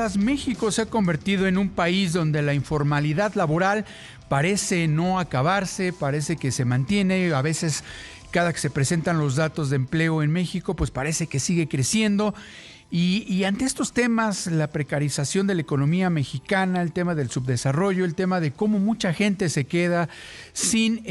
décadas, México se ha convertido en un país donde la informalidad laboral parece no acabarse, parece que se mantiene. A veces, cada que se presentan los datos de empleo en México, pues parece que sigue creciendo. Y ante estos temas, la precarización de la economía mexicana, el tema del subdesarrollo, el tema de cómo mucha gente se queda sin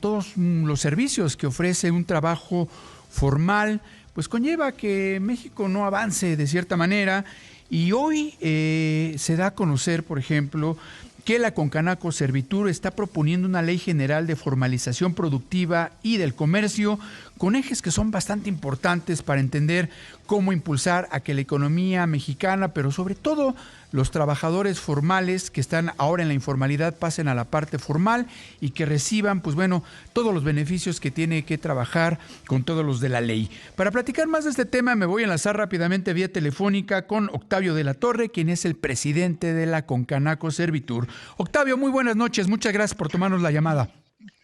todos los servicios que ofrece un trabajo formal, pues conlleva que México no avance de cierta manera. Y hoy se da a conocer, por ejemplo, que la Concanaco Servitur está proponiendo una ley general de formalización productiva y del comercio con ejes que son bastante importantes para entender cómo impulsar a que la economía mexicana, pero sobre todo los trabajadores formales que están ahora en la informalidad, pasen a la parte formal y que reciban, pues bueno, todos los beneficios que tiene que trabajar con todos los de la ley. Para platicar más de este tema, me voy a enlazar rápidamente vía telefónica con Octavio de la Torre, quien es el presidente de la Concanaco Servitur. Octavio, muy buenas noches, muchas gracias por tomarnos la llamada.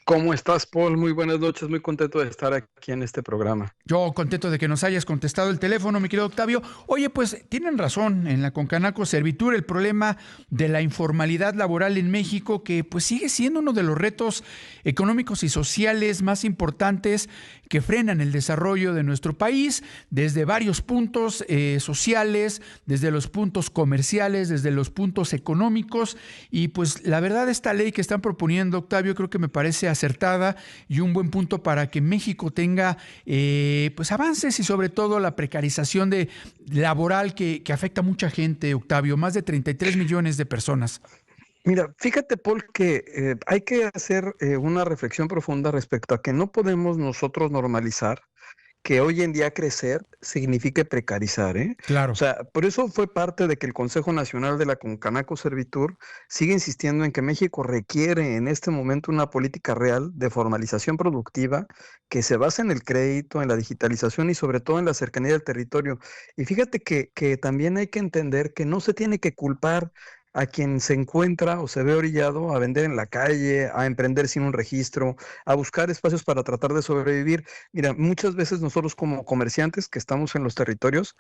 ¿Cómo estás, Paul? Muy buenas noches, muy contento de estar aquí en este programa. Yo contento de que nos hayas contestado el teléfono, mi querido Octavio. Oye, pues tienen razón, en la Concanaco Servitur el problema de la informalidad laboral en México, que pues sigue siendo uno de los retos económicos y sociales más importantes que frenan el desarrollo de nuestro país, desde varios puntos sociales, desde los puntos comerciales, desde los puntos económicos. Y pues la verdad, esta ley que están proponiendo, Octavio, creo que me parece acertada y un buen punto para que México tenga pues avances y sobre todo la precarización laboral que afecta a mucha gente, Octavio, más de 33 millones de personas. Mira, fíjate, Paul, que hay que hacer una reflexión profunda respecto a que no podemos nosotros normalizar que hoy en día crecer signifique precarizar, ¿eh? O Claro. sea, por eso fue parte de que el Consejo Nacional de la Concanaco Servitur sigue insistiendo en que México requiere en este momento una política real de formalización productiva que se basa en el crédito, en la digitalización y sobre todo en la cercanía del territorio. Y fíjate que también hay que entender que no se tiene que culpar a quien se encuentra o se ve orillado a vender en la calle, a emprender sin un registro, a buscar espacios para tratar de sobrevivir. Mira, muchas veces nosotros como comerciantes que estamos en los territorios,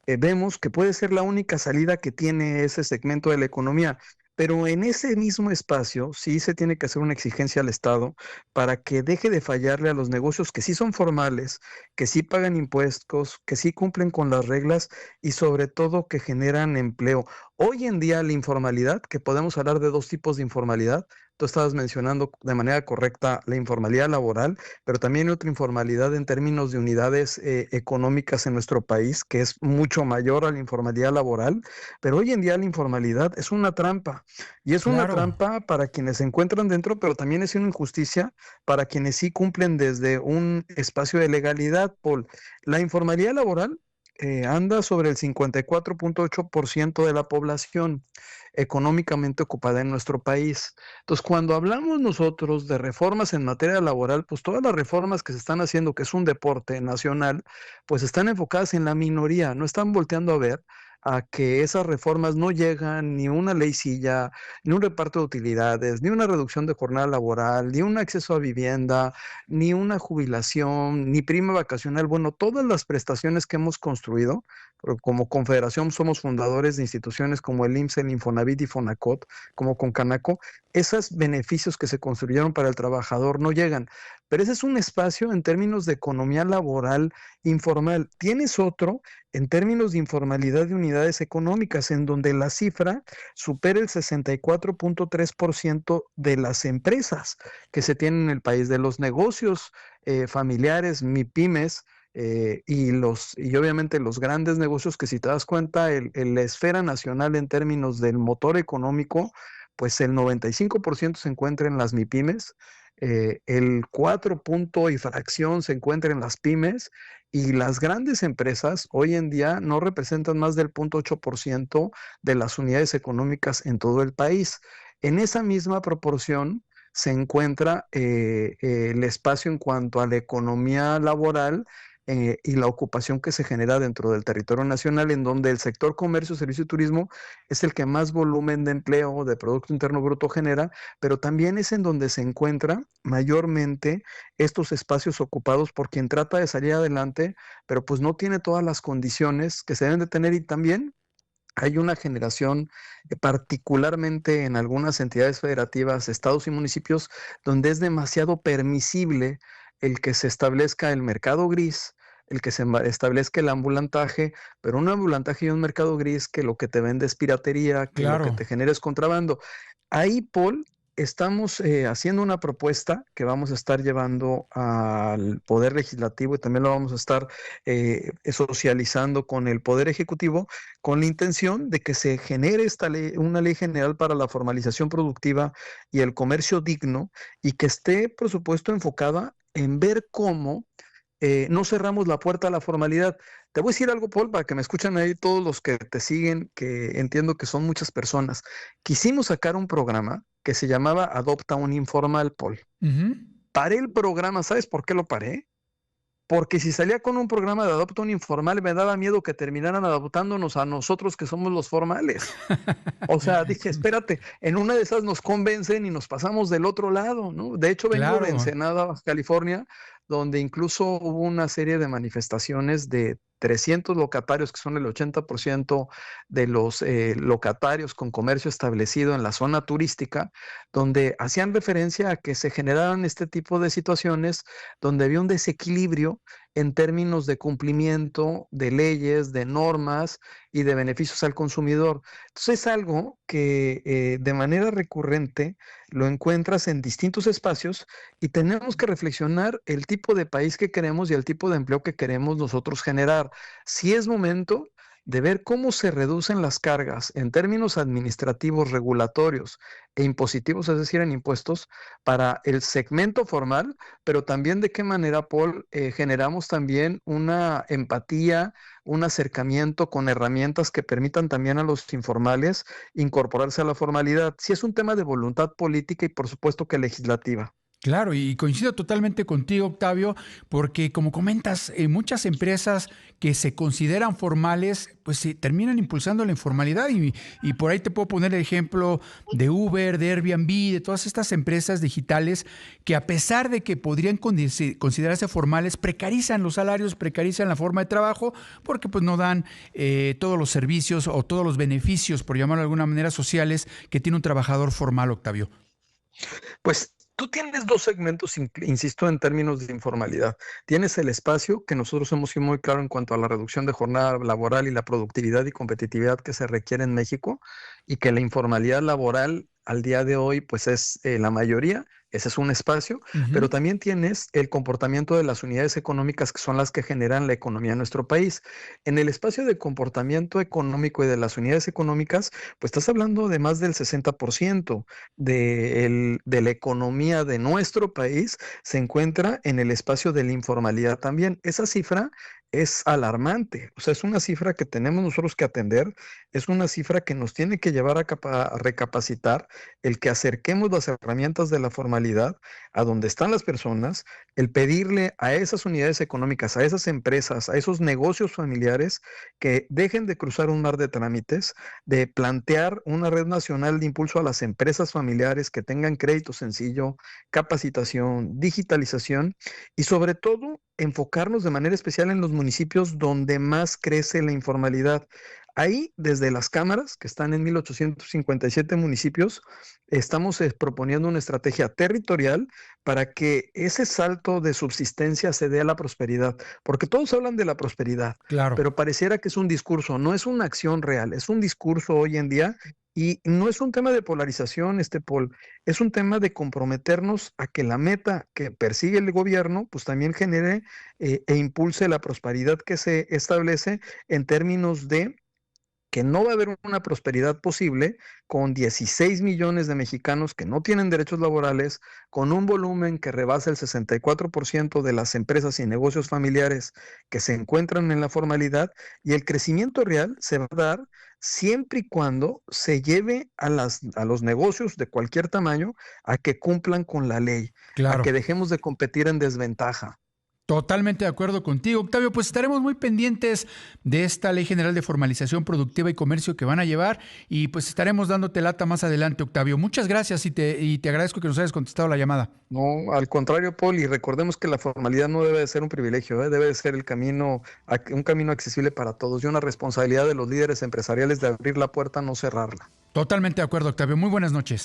vemos que puede ser la única salida que tiene ese segmento de la economía. Pero en ese mismo espacio sí se tiene que hacer una exigencia al Estado para que deje de fallarle a los negocios que sí son formales, que sí pagan impuestos, que sí cumplen con las reglas y sobre todo que generan empleo. Hoy en día la informalidad, que podemos hablar de dos tipos de informalidad, tú estabas mencionando de manera correcta la informalidad laboral, pero también otra informalidad en términos de unidades económicas en nuestro país, que es mucho mayor a la informalidad laboral, pero hoy en día la informalidad es una trampa, y es una Claro. trampa para quienes se encuentran dentro, pero también es una injusticia para quienes sí cumplen desde un espacio de legalidad, Paul. La informalidad laboral anda sobre el 54.8% de la población económicamente ocupada en nuestro país. Entonces, cuando hablamos nosotros de reformas en materia laboral, pues todas las reformas que se están haciendo, que es un deporte nacional, pues están enfocadas en la minoría, no están volteando a ver a que esas reformas no llegan ni una ley silla, ni un reparto de utilidades, ni una reducción de jornada laboral, ni un acceso a vivienda, ni una jubilación, ni prima vacacional. Bueno, todas las prestaciones que hemos construido, porque como confederación somos fundadores de instituciones como el IMSS, el Infonavit y Fonacot, como Concanaco, esos beneficios que se construyeron para el trabajador no llegan. Pero ese es un espacio en términos de economía laboral informal. Tienes otro en términos de informalidad de unidades económicas, en donde la cifra supera el 64.3% de las empresas que se tienen en el país, de los negocios familiares, MIPYMES, y obviamente los grandes negocios que si te das cuenta, la esfera nacional en términos del motor económico, pues el 95% se encuentra en las MIPYMES, el 4 punto y fracción se encuentra en las pymes y las grandes empresas hoy en día no representan más del 0.8% de las unidades económicas en todo el país. En esa misma proporción se encuentra el espacio en cuanto a la economía laboral y la ocupación que se genera dentro del territorio nacional, en donde el sector comercio, servicio y turismo es el que más volumen de empleo, de Producto Interno Bruto genera, pero también es en donde se encuentra mayormente estos espacios ocupados por quien trata de salir adelante, pero pues no tiene todas las condiciones que se deben de tener y también hay una generación, particularmente en algunas entidades federativas, estados y municipios, donde es demasiado permisible el que se establezca el mercado gris, el que establezca el ambulantaje, pero un ambulantaje y un mercado gris que lo que te vende es piratería, que lo que Claro. te genera es contrabando. Ahí, Paul, estamos haciendo una propuesta que vamos a estar llevando al Poder Legislativo y también lo vamos a estar socializando con el Poder Ejecutivo con la intención de que se genere esta ley, una ley general para la formalización productiva y el comercio digno y que esté, por supuesto, enfocada en ver cómo no cerramos la puerta a la formalidad. Te voy a decir algo, Paul, para que me escuchen ahí todos los que te siguen, que entiendo que son muchas personas. Quisimos sacar un programa que se llamaba Adopta un Informal, Paul. Ujú. Paré el programa, ¿sabes por qué lo paré? Porque si salía con un programa de Adopta un Informal, me daba miedo que terminaran adoptándonos a nosotros que somos los formales. O sea, dije, espérate, en una de esas nos convencen y nos pasamos del otro lado, ¿no? De hecho, vengo de Claro. Ensenada, Baja California, donde incluso hubo una serie de manifestaciones de 300 locatarios, que son el 80% de los locatarios con comercio establecido en la zona turística, donde hacían referencia a que se generaran este tipo de situaciones donde había un desequilibrio en términos de cumplimiento de leyes, de normas y de beneficios al consumidor. Entonces es algo que de manera recurrente lo encuentras en distintos espacios y tenemos que reflexionar el tipo de país que queremos y el tipo de empleo que queremos nosotros generar. Si es momento de ver cómo se reducen las cargas en términos administrativos, regulatorios e impositivos, es decir, en impuestos, para el segmento formal, pero también de qué manera, Paul, generamos también una empatía, un acercamiento con herramientas que permitan también a los informales incorporarse a la formalidad. Sí es un tema de voluntad política y por supuesto que legislativa. Claro, y coincido totalmente contigo, Octavio, porque como comentas, muchas empresas que se consideran formales, pues se terminan impulsando la informalidad y por ahí te puedo poner el ejemplo de Uber, de Airbnb, de todas estas empresas digitales que a pesar de que podrían considerarse formales, precarizan los salarios, precarizan la forma de trabajo, porque pues no dan todos los servicios o todos los beneficios, por llamarlo de alguna manera, sociales que tiene un trabajador formal, Octavio. Pues tú tienes dos segmentos, insisto, en términos de informalidad. Tienes el espacio, que nosotros hemos sido muy claro en cuanto a la reducción de jornada laboral y la productividad y competitividad que se requiere en México, y que la informalidad laboral al día de hoy, pues es la mayoría. Ese es un espacio, Ujú. pero también tienes el comportamiento de las unidades económicas que son las que generan la economía en nuestro país. En el espacio de comportamiento económico y de las unidades económicas, pues estás hablando de más del 60% de la economía de nuestro país se encuentra en el espacio de la informalidad también. Esa cifra es alarmante, o sea, es una cifra que tenemos nosotros que atender, es una cifra que nos tiene que llevar a recapacitar el que acerquemos las herramientas de la formalidad a donde están las personas, el pedirle a esas unidades económicas, a esas empresas, a esos negocios familiares que dejen de cruzar un mar de trámites, de plantear una red nacional de impulso a las empresas familiares que tengan crédito sencillo, capacitación, digitalización y sobre todo enfocarnos de manera especial en los municipios donde más crece la informalidad. Ahí, desde las cámaras, que están en 1857 municipios, estamos proponiendo una estrategia territorial para que ese salto de subsistencia se dé a la prosperidad, porque todos hablan de la prosperidad, Claro. pero pareciera que es un discurso, no es una acción real, es un discurso hoy en día y no es un tema de polarización, Paul, es un tema de comprometernos a que la meta que persigue el gobierno, pues también genere e impulse la prosperidad que se establece en términos de que no va a haber una prosperidad posible con 16 millones de mexicanos que no tienen derechos laborales, con un volumen que rebasa el 64% de las empresas y negocios familiares que se encuentran en la formalidad, y el crecimiento real se va a dar siempre y cuando se lleve a los negocios de cualquier tamaño a que cumplan con la ley, a Claro. que dejemos de competir en desventaja. Totalmente de acuerdo contigo, Octavio. Pues estaremos muy pendientes de esta Ley General de Formalización Productiva y Comercio que van a llevar y pues estaremos dándote lata más adelante, Octavio. Muchas gracias y te agradezco que nos hayas contestado la llamada. No, al contrario, Paul, y recordemos que la formalidad no debe de ser un privilegio, debe de ser el camino, un camino accesible para todos y una responsabilidad de los líderes empresariales de abrir la puerta, no cerrarla. Totalmente de acuerdo, Octavio. Muy buenas noches.